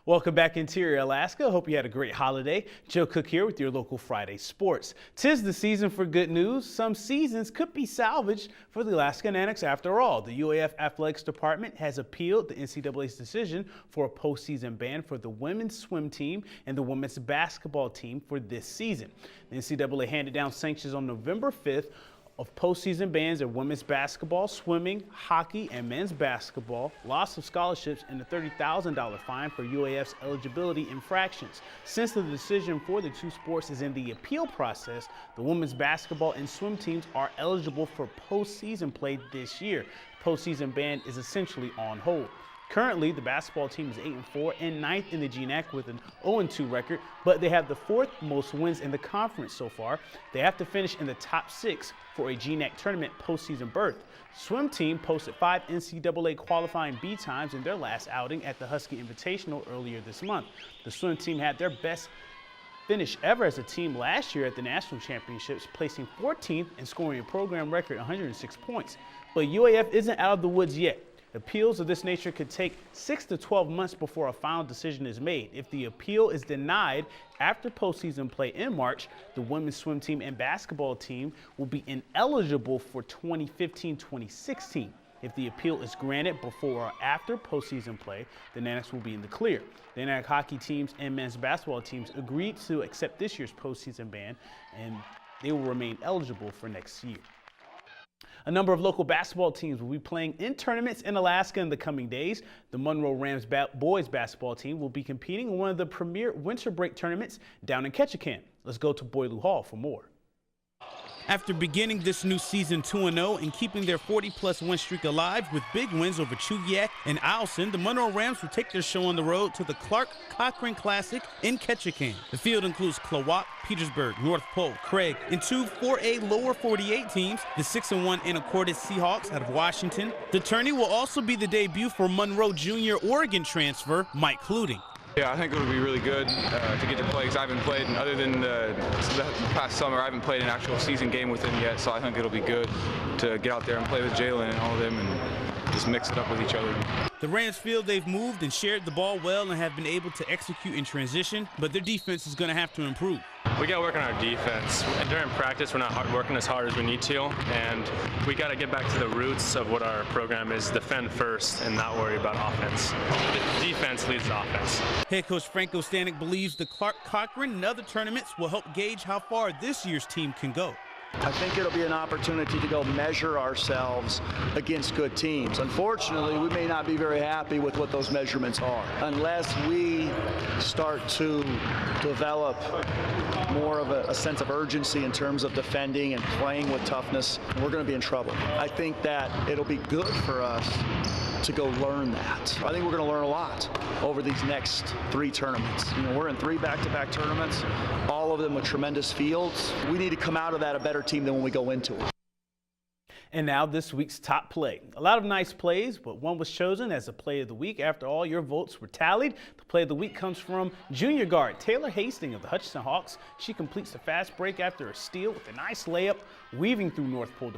Welcome back, Interior Alaska. Hope you had a great holiday. Joe Cook here with your local Friday sports. 'Tis the season for good news. Some seasons could be salvaged for the Alaskan Annex after all. The UAF Athletics Department has appealed the NCAA's decision for a postseason ban for the women's swim team and the women's basketball team for this season. The NCAA handed down sanctions on November 5th of postseason bans of women's basketball, swimming, hockey, and men's basketball, loss of scholarships, and a $30,000 fine for UAF's eligibility infractions. Since the decision for the two sports is in the appeal process, the women's basketball and swim teams are eligible for postseason play this year. The postseason ban is essentially on hold. Currently, the basketball team is 8-4 and 9th in the GNAC with an 0-2 record, but they have the 4th most wins in the conference so far. They have to finish in the top 6 for a GNAC tournament postseason berth. Swim team posted 5 NCAA qualifying B times in their last outing at the Husky Invitational earlier this month. The swim team had their best finish ever as a team last year at the national championships, placing 14th and scoring a program record 106 points. But UAF isn't out of the woods yet. Appeals of this nature could take 6 to 12 months before a final decision is made. If the appeal is denied after postseason play in March, the women's swim team and basketball team will be ineligible for 2015-2016. If the appeal is granted before or after postseason play, the Annex will be in the clear. The Annex hockey teams and men's basketball teams agreed to accept this year's postseason ban, and they will remain eligible for next year. A number of local basketball teams will be playing in tournaments in Alaska in the coming days. The Monroe Rams boys basketball team will be competing in one of the premier winter break tournaments down in Ketchikan. Let's go to Boileau Hall for more. After beginning this new season 2-0 and keeping their 40-plus win streak alive with big wins over Chugiak and Eielson, the Monroe Rams will take their show on the road to the Clark Cochran Classic in Ketchikan. The field includes Klawock, Petersburg, North Pole, Craig, and two 4A lower 48 teams, the 6-1 Anacortes Seahawks out of Washington. The tourney will also be the debut for Monroe Junior Oregon transfer Mike Cluting. Yeah, I think it would be really good to get to play because I haven't played, other than the past summer, I haven't played an actual season game with him yet, so I think it'll be good to get out there and play with Jalen and all of them and just mix it up with each other. The Rams feel they've moved and shared the ball well and have been able to execute in transition, but their defense is going to have to improve. We got to work on our defense. And during practice, we're not working as hard as we need to, and we got to get back to the roots of what our program is: defend first and not worry about offense. The defense leads the offense. Head coach Franco Stanek believes the Clark Cochran and other tournaments will help gauge how far this year's team can go. I think it'll be an opportunity to go measure ourselves against good teams. Unfortunately, we may not be very happy with what those measurements are. Unless we start to develop more of a sense of urgency in terms of defending and playing with toughness, we're going to be in trouble. I think that it'll be good for us to go learn that. I think we're going to learn a lot over these next 3 tournaments. You know, we're in 3 back-to-back tournaments, all of them with tremendous fields. We need to come out of that a better team than when we go into it. And now this week's top play. A lot of nice plays, but one was chosen as a play of the week after all your votes were tallied. The play of the week comes from junior guard Taylor Hastings of the Hutchinson Hawks. She completes the fast break after a steal with a nice layup, weaving through North Pole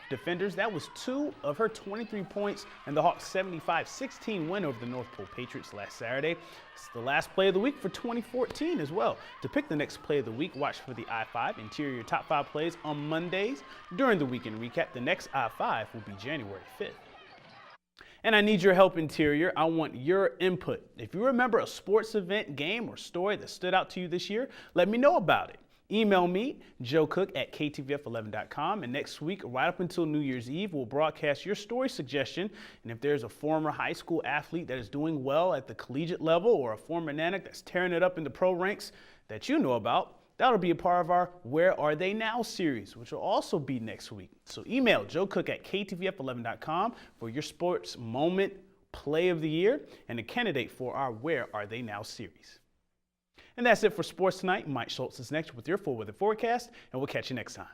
defenders. That was 2 of her 23 points and the Hawks' 75-16 win over the North Pole Patriots last Saturday. It's the last play of the week for 2014 as well. To pick the next play of the week, watch for the I-5 Interior Top 5 plays on Mondays. During the weekend recap, the next I-5 will be January 5th. And I need your help, Interior. I want your input. If you remember a sports event, game, or story that stood out to you this year, let me know about it. Email me, joecook@ktvf11.com, and next week, right up until New Year's Eve, we'll broadcast your story suggestion. And if there's a former high school athlete that is doing well at the collegiate level or a former Nanick that's tearing it up in the pro ranks that you know about, that'll be a part of our Where Are They Now series, which will also be next week. So email joecook@ktvf11.com for your sports moment play of the year and a candidate for our Where Are They Now series. And that's it for sports tonight. Mike Schultz is next with your full weather forecast, and we'll catch you next time.